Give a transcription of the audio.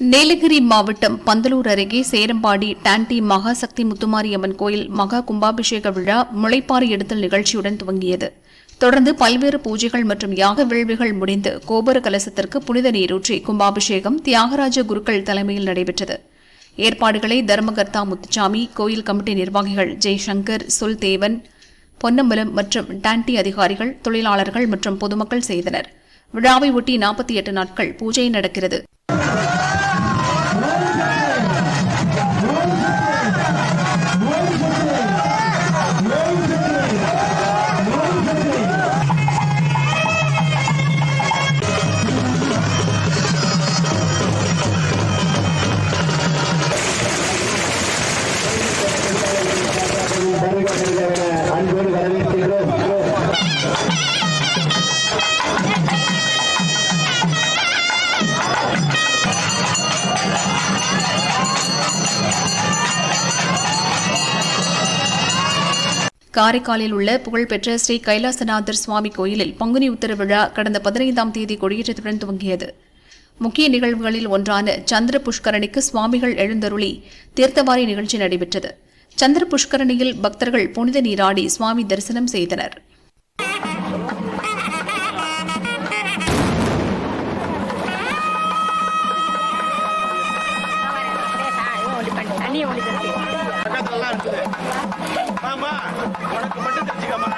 நீலகிரி மாவட்டம் பந்தலூர் அருகே சேரம்பாடி டாண்டி மகாசக்தி முத்துமாரியம்மன் கோயில் மகா கும்பாபிஷேக விழா முளைப்பாரி எடுத்தல் நிகழ்ச்சியுடன் துவங்கியது. தொடர்ந்து பல்வேறு பூஜைகள் மற்றும் யாக வேள்விகள் முடிந்து கோபுர கலசத்திற்கு புனித நீரூற்றி கும்பாபிஷேகம் தியாகராஜ குருக்கள் தலைமையில் நடைபெற்றது. ஏற்பாடுகளை தர்மகர்த்தா முத்துசாமி, கோயில் கமிட்டி நிர்வாகிகள் ஜெய்சங்கர், சுல்தேவன், பொன்னம்பலம் மற்றும் டாண்டி அதிகாரிகள், தொழிலாளர்கள் மற்றும் பொதுமக்கள் செய்தனர். விழாவை ஒட்டி 48 நாட்கள் பூஜை நடக்கிறது. காரைக்காலில் உள்ள புகழ்பெற்ற ஸ்ரீ கைலாசநாதர் சுவாமி கோயிலில் பங்குனி உத்தர விழா கடந்த 15ஆம் தேதி கொடியேற்றத்துடன் துவங்கியது. முக்கிய நிகழ்வுகளில் ஒன்றான சந்திர புஷ்கரணிக்கு சுவாமிகள் எழுந்தருளி தீர்த்தவாரி நிகழ்ச்சி நடைபெற்றது. சந்திர புஷ்கரணியில் பக்தர்கள் புனித நீராடி சுவாமி தரிசனம் செய்தனர். ஆமா உனக்கு மட்டும் தெரிஞ்சுக்கமா.